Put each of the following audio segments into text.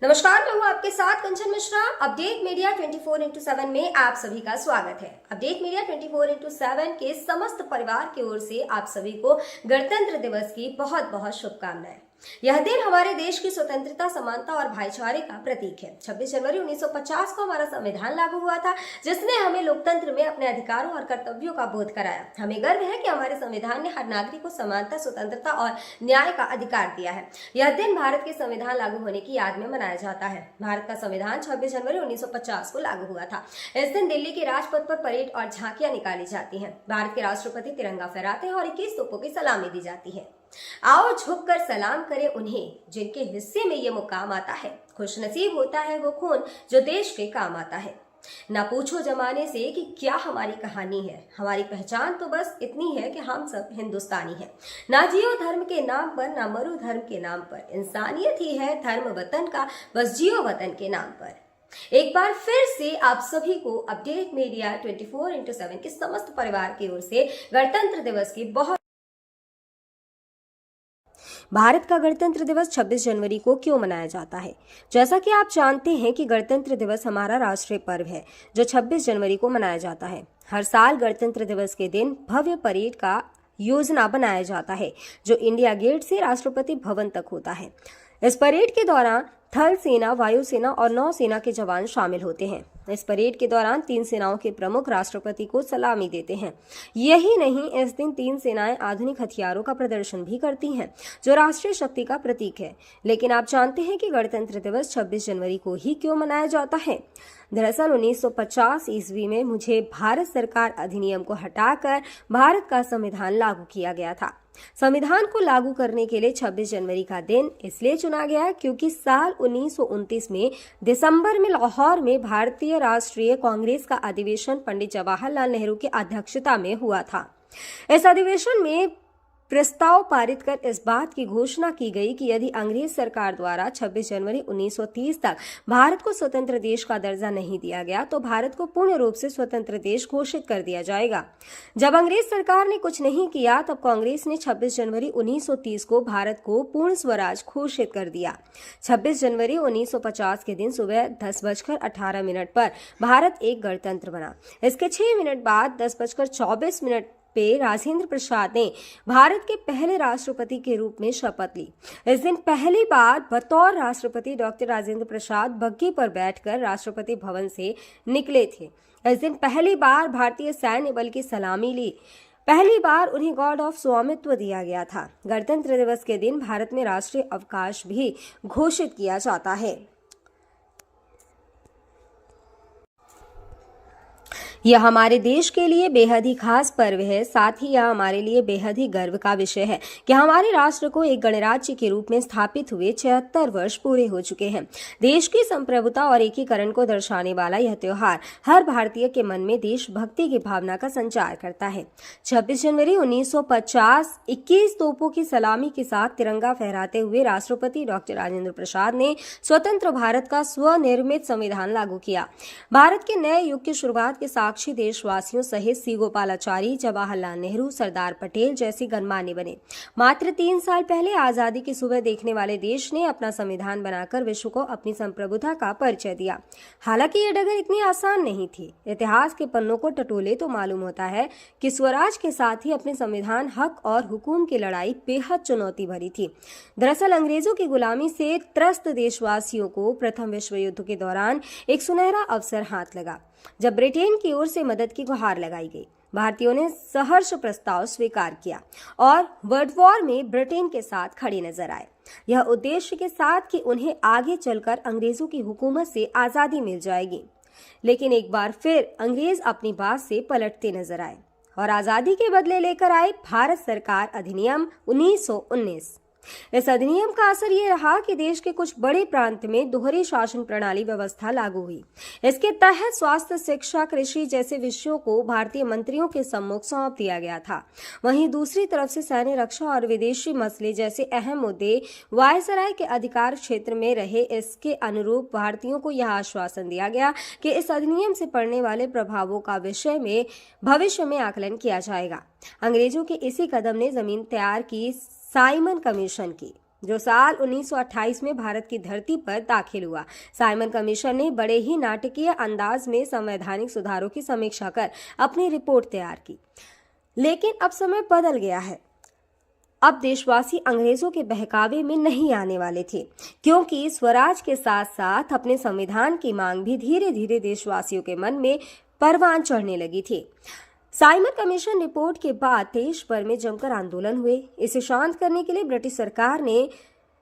नमस्कार, मैं हूं आपके साथ कंचन मिश्रा। अपडेट मीडिया 24x7 में आप सभी का स्वागत है। अपडेट मीडिया 24x7 के समस्त परिवार की ओर से आप सभी को गणतंत्र दिवस की बहुत बहुत शुभकामनाएं। यह दिन हमारे देश की स्वतंत्रता, समानता और भाईचारे का प्रतीक है। 26 जनवरी 1950 को हमारा संविधान लागू हुआ था, जिसने हमें लोकतंत्र में अपने अधिकारों और कर्तव्यों का बोध कराया। हमें गर्व है कि हमारे संविधान ने हर नागरिक को समानता, स्वतंत्रता और न्याय का अधिकार दिया है। यह दिन भारत के संविधान लागू होने की याद में मनाया जाता है। भारत का संविधान 26 जनवरी 1950 को लागू हुआ था। इस दिन दिल्ली के राजपथ पर परेड और झांकियां निकाली जाती हैं। भारत के राष्ट्रपति तिरंगा फहराते हैं और 21 तोपों की सलामी दी जाती है। आओ झुककर सलाम करें उन्हें जिनके हिस्से में ये मुकाम आता है। खुशनसीब होता है वो खून जो देश के काम आता है। ना पूछो जमाने से कि क्या हमारी कहानी है, हमारी पहचान तो बस इतनी है कि हम सब हिंदुस्तानी हैं। ना जियो धर्म के नाम पर, ना मरो धर्म के नाम पर, इंसानियत ही है धर्म वतन का, बस जियो वतन के नाम पर। एक बार फिर से आप सभी को अपडेट मीडिया 24x7 के समस्त परिवार की ओर से गणतंत्र दिवस की बहुत। भारत का गणतंत्र दिवस 26 जनवरी को क्यों मनाया जाता है? जैसा कि आप जानते हैं कि गणतंत्र दिवस हमारा राष्ट्रीय पर्व है जो 26 जनवरी को मनाया जाता है। हर साल गणतंत्र दिवस के दिन भव्य परेड का योजना बनाया जाता है जो इंडिया गेट से राष्ट्रपति भवन तक होता है। इस परेड के दौरान थल सेना, वायुसेना और नौसेना के जवान शामिल होते हैं। इस परेड के दौरान तीन सेनाओं के प्रमुख राष्ट्रपति को सलामी देते हैं। यही नहीं, इस दिन तीन सेनाएं आधुनिक हथियारों का प्रदर्शन भी करती हैं जो राष्ट्रीय शक्ति का प्रतीक है। लेकिन आप जानते हैं कि गणतंत्र दिवस 26 जनवरी को ही क्यों मनाया जाता है? दरअसल 1950 ईस्वी में मुझे भारत सरकार अधिनियम को हटाकर भारत का संविधान लागू किया गया था। संविधान को लागू करने के लिए 26 जनवरी का दिन इसलिए चुना गया क्योंकि साल 1929 में दिसंबर में लाहौर में भारतीय राष्ट्रीय कांग्रेस का अधिवेशन पंडित जवाहरलाल नेहरू की अध्यक्षता में हुआ था। इस अधिवेशन में प्रस्ताव पारित कर इस बात की घोषणा की गई कि यदि अंग्रेज सरकार द्वारा 26 जनवरी 1930 तक भारत को स्वतंत्र देश का दर्जा नहीं दिया गया तो भारत को पूर्ण रूप से स्वतंत्र देश घोषित कर दिया जाएगा। जब अंग्रेज सरकार ने कुछ नहीं किया तब कांग्रेस ने 26 जनवरी 1930 को भारत को पूर्ण स्वराज घोषित कर दिया। 26 जनवरी 1950 के दिन सुबह 10:18 पर भारत एक गणतंत्र बना। इसके 6 मिनट बाद 10:24 पे राजेंद्र प्रसाद ने भारत के पहले राष्ट्रपति के रूप में शपथ ली। इस दिन पहली बार बतौर राष्ट्रपति डॉक्टर राजेंद्र प्रसाद बग्घी पर बैठकर राष्ट्रपति भवन से निकले थे। इस दिन पहली बार भारतीय सैन्य बल की सलामी ली। पहली बार उन्हें गॉर्ड ऑफ स्वामित्व दिया गया था। गणतंत्र दिवस के दिन भारत में राष्ट्रीय अवकाश भी घोषित किया जाता है। यह हमारे देश के लिए बेहद ही खास पर्व है। साथ ही यह हमारे लिए बेहद ही गर्व का विषय है कि हमारे राष्ट्र को एक गणराज्य के रूप में स्थापित हुए 76 वर्ष पूरे हो चुके हैं। देश की संप्रभुता और एकीकरण को दर्शाने वाला यह त्योहार हर भारतीय के मन में देशभक्ति की भावना का संचार करता है। 26 जनवरी 1950 21 तोपों की सलामी के साथ तिरंगा फहराते हुए राष्ट्रपति डॉक्टर राजेंद्र प्रसाद ने स्वतंत्र भारत का स्वनिर्मित संविधान लागू किया। भारत के नए युग की शुरुआत के साक्षी देशवासियों सहित सी गोपालाचारी, जवाहरलाल नेहरू, सरदार पटेल जैसे गणमान्य बने। मात्र 3 साल पहले आजादी की सुबह देखने वाले देश ने अपना संविधान बनाकर विश्व को अपनी संप्रभुता का परिचय दिया। हालांकि ये डगर इतनी आसान नहीं थी। इतिहास के पन्नों को टटोले तो मालूम होता है कि स्वराज के साथ ही अपने संविधान, हक और हुकूम की लड़ाई बेहद चुनौती भरी थी। दरअसल अंग्रेजों की गुलामी से त्रस्त देशवासियों को प्रथम विश्व युद्ध के दौरान एक सुनहरा अवसर हाथ लगा जब ब्रिटेन की ओर से मदद की गुहार लगाई गई। भारतीयों ने सहर्ष प्रस्ताव स्वीकार किया और वर्ल्ड वॉर में ब्रिटेन के साथ खड़े नजर आए। यह उद्देश्य के साथ कि उन्हें आगे चलकर अंग्रेजों की हुकूमत से आजादी मिल जाएगी। लेकिन एक बार फिर अंग्रेज अपनी बात से पलटते नजर आए और आजादी के बदले लेकर आए भारत सरकार अधिनियम 1919। इस अधिनियम का असर ये रहा कि देश के कुछ बड़े प्रांत में दोहरी शासन प्रणाली व्यवस्था लागू हुई। इसके तहत स्वास्थ्य, शिक्षा, कृषि जैसे विषयों को भारतीय मंत्रियों के सम्मुख सौंप दिया गया था। वहीं दूसरी तरफ से सैन्य, रक्षा और विदेशी मसले जैसे अहम मुद्दे वायसराय के अधिकार क्षेत्र में रहे। इसके अनुरूप भारतीयों को यह आश्वासन दिया गया कि इस अधिनियम से पड़ने वाले प्रभावों का विषय में भविष्य में आकलन किया जाएगा। अंग्रेजों के इसी कदम ने जमीन तैयार की साइमन कमीशन की, जो साल 1928 में भारत की धरती पर दाखिल हुआ। साइमन कमीशन ने बड़े ही नाटकीय अंदाज में संवैधानिक सुधारों की समीक्षा कर अपनी रिपोर्ट तैयार की। लेकिन अब समय बदल गया है। अब देशवासी अंग्रेजों के बहकावे में नहीं आने वाले थे, क्योंकि स्वराज के साथ साथ अपने संविधान की मांग भी धीरे धीरे देशवासियों के मन में परवान चढ़ने लगी थी। साइमन कमीशन रिपोर्ट के बाद देश भर में जमकर आंदोलन हुए। इसे शांत करने के लिए ब्रिटिश सरकार ने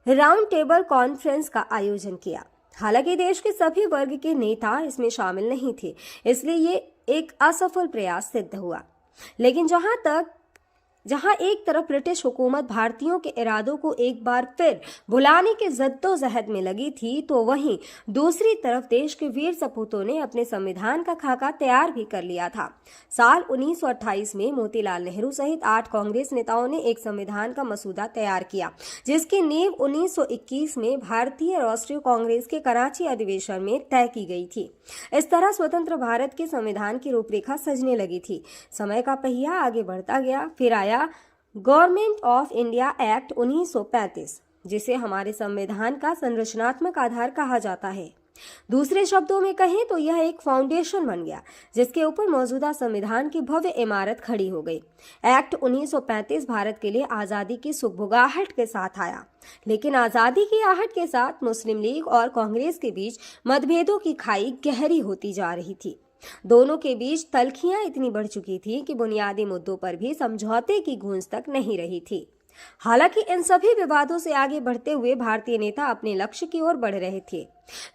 राउंड टेबल कॉन्फ्रेंस का आयोजन किया। हालांकि देश के सभी वर्ग के नेता इसमें शामिल नहीं थे, इसलिए ये एक असफल प्रयास सिद्ध हुआ। लेकिन जहां एक तरफ ब्रिटिश हुकूमत भारतीयों के इरादों को एक बार फिर भुलाने के जद्दोजहद में लगी थी, तो वहीं दूसरी तरफ देश के वीर सपूतों ने अपने संविधान का खाका तैयार भी कर लिया था। साल 1928 में मोतीलाल नेहरू सहित 8 कांग्रेस नेताओं ने एक संविधान का मसूदा तैयार किया, जिसकी नींव 1921 में भारतीय राष्ट्रीय कांग्रेस के कराची अधिवेशन में तय की गई थी। इस तरह स्वतंत्र भारत के संविधान की रूपरेखा सजने लगी थी। समय का पहिया आगे बढ़ता गया। फिर आया गवर्नमेंट ऑफ इंडिया एक्ट 1935, जिसे हमारे संविधान का संरचनात्मक आधार कहा जाता है। दूसरे शब्दों में कहें तो यह एक फाउंडेशन बन गया, जिसके ऊपर मौजूदा संविधान की भव्य इमारत खड़ी हो गई। एक्ट 1935 भारत के लिए आजादी की सुगबुगाहट के साथ आया, लेकिन आजादी की आहट के साथ मुस्लिम लीग और कांग्रेस के बीच मतभेदों की खाई गहरी होती जा रही थी। दोनों के बीच तल्खियां इतनी बढ़ चुकी थी कि बुनियादी मुद्दों पर भी समझौते की गूंज तक नहीं रही थी। हालांकि इन सभी विवादों से आगे बढ़ते हुए भारतीय नेता अपने लक्ष्य की ओर बढ़ रहे थे।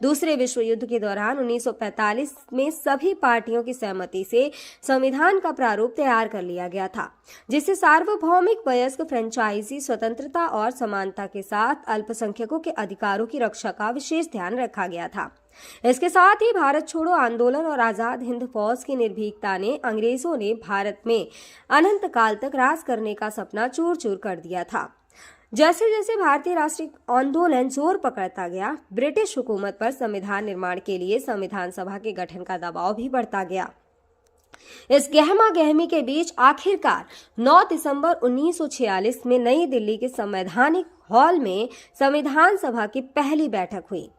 दूसरे विश्व युद्ध के दौरान 1945 में सभी पार्टियों की सहमति से संविधान का प्रारूप तैयार कर लिया गया था, जिसे सार्वभौमिक वयस्क फ्रेंचाइजी स्वतंत्रता और समानता के साथ अल्पसंख्यकों के अधिकारों की रक्षा का विशेष ध्यान रखा गया था। इसके साथ ही भारत छोड़ो आंदोलन और आजाद हिंद फौज की निर्भीकता ने अंग्रेजों ने भारत में अनंत काल तक राज करने का सपना चूर चूर कर दिया था। जैसे जैसे भारतीय राष्ट्रीय आंदोलन जोर पकड़ता गया, ब्रिटिश हुकूमत पर संविधान निर्माण के लिए संविधान सभा के गठन का दबाव भी बढ़ता गया। इस गहमा गहमी के बीच आखिरकार 9 दिसंबर 1946 में नई दिल्ली के संवैधानिक हॉल में संविधान सभा की पहली बैठक हुई,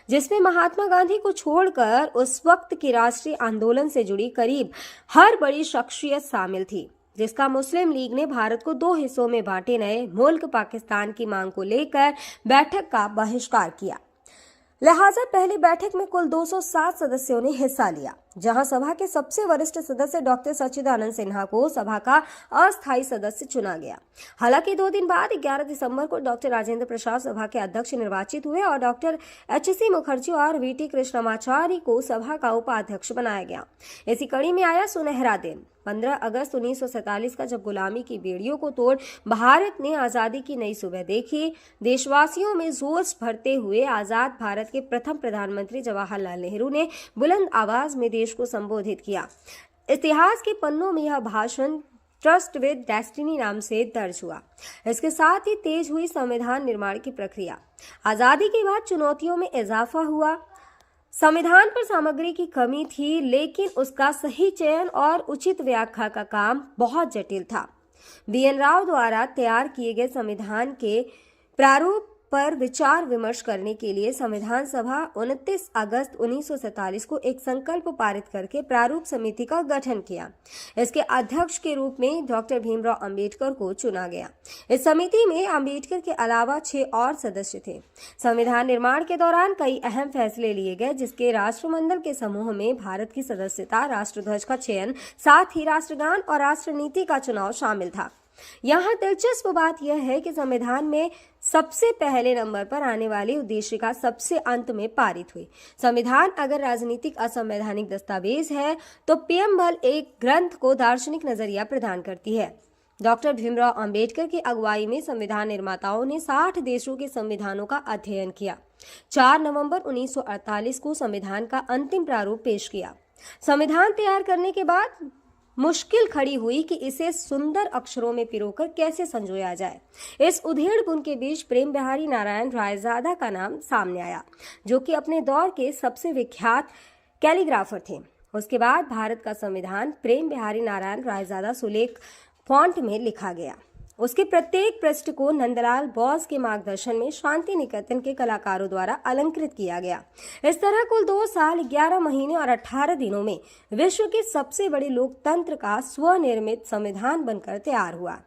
जिसमें महात्मा गांधी को छोड़कर उस वक्त की राष्ट्रीय आंदोलन से जुड़ी करीब हर बड़ी शख्सियत शामिल थी, जिसका मुस्लिम लीग ने भारत को 2 हिस्सों में बांटे नए मुल्क पाकिस्तान की मांग को लेकर बैठक का बहिष्कार किया। लिहाजा पहली बैठक में कुल 207 सदस्यों ने हिस्सा लिया, जहां सभा के सबसे वरिष्ठ सदस्य डॉक्टर सच्चिदानंद सिन्हा को सभा का अस्थायी सदस्य चुना गया। हालांकि 2 दिन बाद 11 दिसंबर को डॉक्टर राजेंद्र प्रसाद सभा के अध्यक्ष निर्वाचित हुए और डॉक्टर एच.सी. मुखर्जी और वी.टी. कृष्णमाचारी को सभा का उपाध्यक्ष बनाया गया। इसी कड़ी में आया सुनहरा दिन 15 अगस्त 1947 का, जब गुलामी की बेड़ियों को तोड़ भारत ने आजादी की नई सुबह देखी। देशवासियों में जोश भरते हुए आजाद भारत के प्रथम प्रधानमंत्री जवाहरलाल नेहरू ने बुलंद आवाज में देश को संबोधित किया। इतिहास के पन्नों में यह भाषण ट्रस्ट विद डेस्टिनी नाम से दर्ज हुआ। इसके साथ ही तेज हुई संविधान निर्माण की प्रक्रिया। आजादी के बाद चुनौतियों में इजाफा हुआ। संविधान पर सामग्री की कमी थी, लेकिन उसका सही चयन और उचित व्याख्या का काम बहुत जटिल था। बी.एन. राव द्वारा तैयार किए गए संविधान के प्रारूप पर विचार विमर्श करने के लिए संविधान सभा 29 अगस्त 1947 को एक संकल्प पारित करके प्रारूप समिति का गठन किया। इसके अध्यक्ष के रूप में डॉक्टर भीमराव अंबेडकर को चुना गया। इस समिति में अंबेडकर के अलावा 6 और सदस्य थे। संविधान निर्माण के दौरान कई अहम फैसले लिए गए, जिसके राष्ट्रमंडल के समूह में भारत की सदस्यता, राष्ट्रध्वज का चयन, साथ ही राष्ट्रगान और राष्ट्रनीति का चुनाव शामिल था। यहाँ दिलचस्प बात यह है कि संविधान में सबसे पहले नंबर पर आने वाली उद्देशिका सबसे अंत में पारित हुई। संविधान अगर राजनीतिक असंवैधानिक दस्तावेज है, तो पीएमएल एक ग्रंथ को दार्शनिक नजरिया प्रदान करती है। डॉक्टर भीमराव अंबेडकर की अगुवाई में संविधान निर्माताओं ने 60 देशों के संविधानों का अध्ययन किया। 4 नवंबर 1948 को संविधान का अंतिम प्रारूप पेश किया। संविधान तैयार करने के बाद मुश्किल खड़ी हुई कि इसे सुंदर अक्षरों में पिरोकर कैसे संजोया जाए। इस उधेड़-बुन के बीच प्रेम बिहारी नारायण रायजादा का नाम सामने आया, जो कि अपने दौर के सबसे विख्यात कैलीग्राफर थे। उसके बाद भारत का संविधान प्रेम बिहारी नारायण रायजादा सुलेख फॉन्ट में लिखा गया। उसके प्रत्येक पृष्ठ को नंदलाल बोस के मार्गदर्शन में शांति निकेतन के कलाकारों द्वारा अलंकृत किया गया। इस तरह कुल 2 साल 11 महीने और 18 दिनों में विश्व के सबसे बड़े लोकतंत्र का स्वनिर्मित संविधान बनकर तैयार हुआ।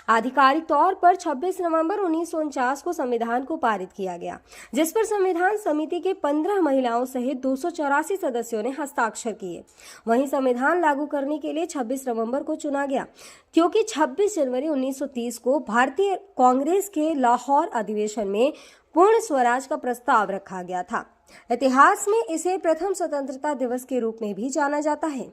आधिकारिक तौर पर 26 नवंबर 1949 को संविधान को पारित किया गया, जिस पर संविधान समिति के 15 महिलाओं सहित 284 सदस्यों ने हस्ताक्षर किए। वहीं संविधान लागू करने के लिए 26 नवंबर को चुना गया, क्योंकि 26 जनवरी 1930 को भारतीय कांग्रेस के लाहौर अधिवेशन में पूर्ण स्वराज का प्रस्ताव रखा गया था। इतिहास में इसे प्रथम स्वतंत्रता दिवस के रूप में भी जाना जाता है।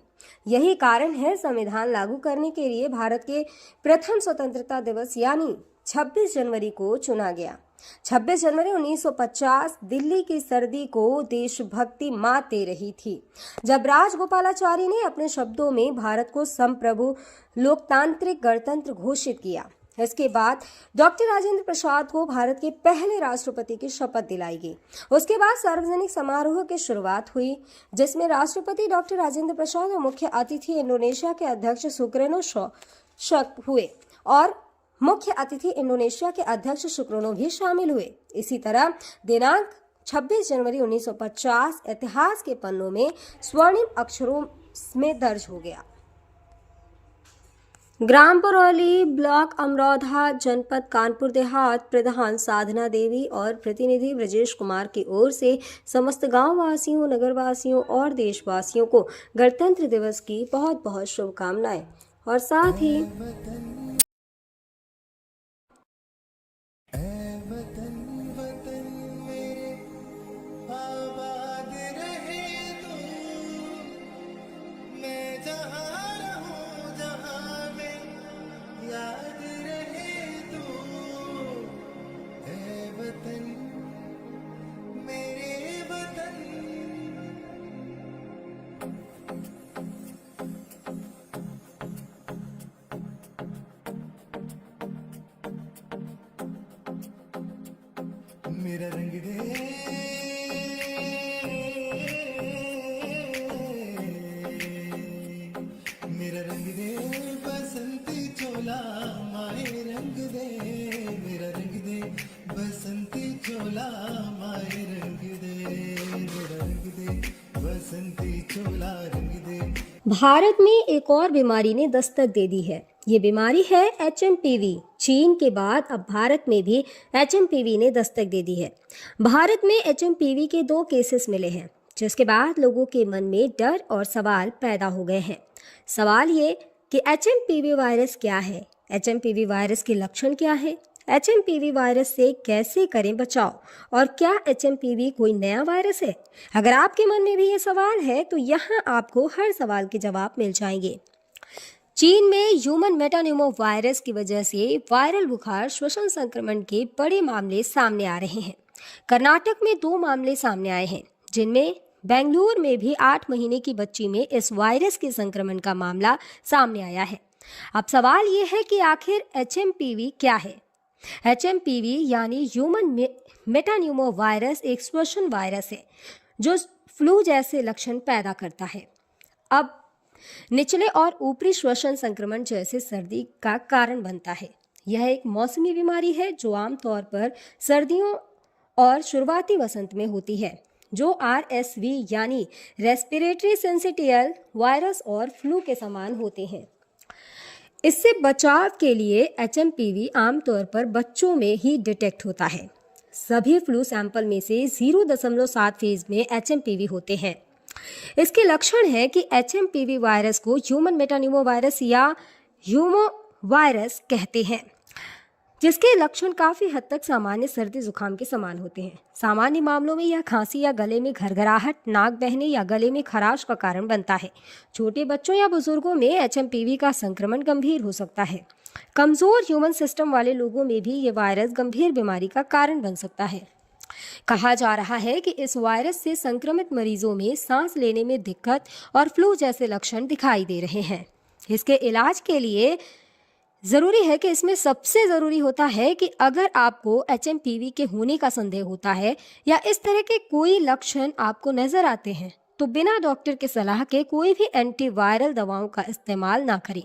यही कारण है संविधान लागू करने के लिए भारत के प्रथम स्वतंत्रता दिवस यानी 26 जनवरी को चुना गया। 26 जनवरी 1950 दिल्ली की सर्दी को देशभक्ति मात दे रही थी, जब राजगोपालाचारी ने अपने शब्दों में भारत को संप्रभु लोकतांत्रिक गणतंत्र घोषित किया। इसके बाद डॉक्टर राजेंद्र प्रसाद को भारत के पहले राष्ट्रपति की शपथ दिलाई गई। उसके बाद सार्वजनिक समारोह की शुरुआत हुई, जिसमें राष्ट्रपति डॉक्टर राजेंद्र प्रसाद और मुख्य अतिथि इंडोनेशिया के अध्यक्ष सुकर्नो हुए और मुख्य अतिथि इंडोनेशिया के अध्यक्ष सुकर्नो भी शामिल हुए। इसी तरह दिनांक 26 जनवरी 1950 इतिहास के पन्नों में स्वर्णिम अक्षरों में दर्ज हो गया। ग्राम परौली, ब्लॉक अमरोहा, जनपद कानपुर देहात प्रधान साधना देवी और प्रतिनिधि ब्रजेश कुमार की ओर से समस्त गांव वासियों, नगर वासियों और देशवासियों को गणतंत्र दिवस की बहुत बहुत शुभकामनाएं। और साथ ही मेरा रंग दे, मेरा रंग दे बसंती चोला माए रंग दे, मेरा रंग दे बसंती चोला माए रंग दे, मेरा रंग दे बसंती चोला रंग दे। भारत में एक और बीमारी ने दस्तक दे दी है। ये बीमारी है HMPV। चीन के बाद अब भारत में भी HMPV ने दस्तक दे दी है। भारत में HMPV के 2 केसेस मिले हैं, जिसके बाद लोगों के मन में डर और सवाल पैदा हो गए हैं। सवाल ये कि HMPV वायरस क्या है, HMPV वायरस के लक्षण क्या है, HMPV वायरस से कैसे करें बचाव, और क्या HMPV कोई नया वायरस है? अगर आपके मन में भी ये सवाल है तो यहाँ आपको हर सवाल के जवाब मिल जाएंगे। चीन में ह्यूमन मेटान्यूमो वायरस की वजह से वायरल बुखार श्वसन संक्रमण के बड़े मामले सामने आ रहे हैं। कर्नाटक में 2 मामले सामने आए हैं, जिनमें बेंगलुरु में भी 8 महीने की बच्ची में इस वायरस के संक्रमण का मामला सामने आया है। अब सवाल ये है कि आखिर HMPV क्या है? HMPV यानी ह्यूमन मेटान्यूमो वायरस एक श्वसन वायरस है जो फ्लू जैसे लक्षण पैदा करता है। अब निचले और ऊपरी श्वसन संक्रमण जैसे सर्दी का कारण बनता है। यह एक मौसमी बीमारी है जो आमतौर पर सर्दियों और शुरुआती वसंत में होती है, जो RSV यानी रेस्पिरेटरी सिंसिटियल वायरस और फ्लू के समान होते हैं। इससे बचाव के लिए HMPV आमतौर पर बच्चों में ही डिटेक्ट होता है। सभी फ्लू सैंपल में से 0.7 फेज में HMPV होते हैं। इसके लक्षण है कि HMPV वायरस को ह्यूमन मेटान्यूमो वायरस या ह्यूमो वायरस कहते हैं, जिसके लक्षण काफ़ी हद तक सामान्य सर्दी जुकाम के समान होते हैं। सामान्य मामलों में यह खांसी या गले में घरघराहट, नाक बहने या गले में खराश का कारण बनता है। छोटे बच्चों या बुजुर्गों में HMPV का संक्रमण गंभीर हो सकता है। कमज़ोर ह्यूमन सिस्टम वाले लोगों में भी ये वायरस गंभीर बीमारी का कारण बन सकता है। कहा जा रहा है कि इस वायरस से संक्रमित मरीजों में सांस लेने में दिक्कत और फ्लू जैसे लक्षण दिखाई दे रहे हैं। इसके इलाज के लिए ज़रूरी है कि इसमें सबसे ज़रूरी होता है कि अगर आपको HMPV के होने का संदेह होता है या इस तरह के कोई लक्षण आपको नज़र आते हैं तो बिना डॉक्टर के सलाह के कोई भी एंटीवायरल दवाओं का इस्तेमाल ना करें।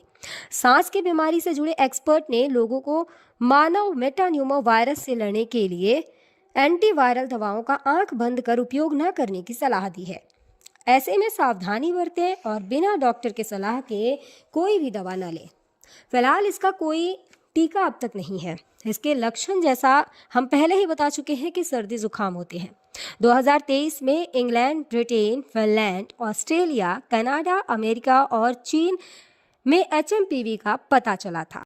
सांस की बीमारी से जुड़े एक्सपर्ट ने लोगों को मानव मेटान्यूमो वायरस से लड़ने के लिए एंटीवायरल दवाओं का आंख बंद कर उपयोग न करने की सलाह दी है। ऐसे में सावधानी बरतें और बिना डॉक्टर के सलाह के कोई भी दवा न लें। फिलहाल इसका कोई टीका अब तक नहीं है। इसके लक्षण जैसा हम पहले ही बता चुके हैं कि सर्दी जुकाम होते हैं। 2023 में England, Britain, Finland, Australia, Canada, America और चीन में HMPV का पता चला था।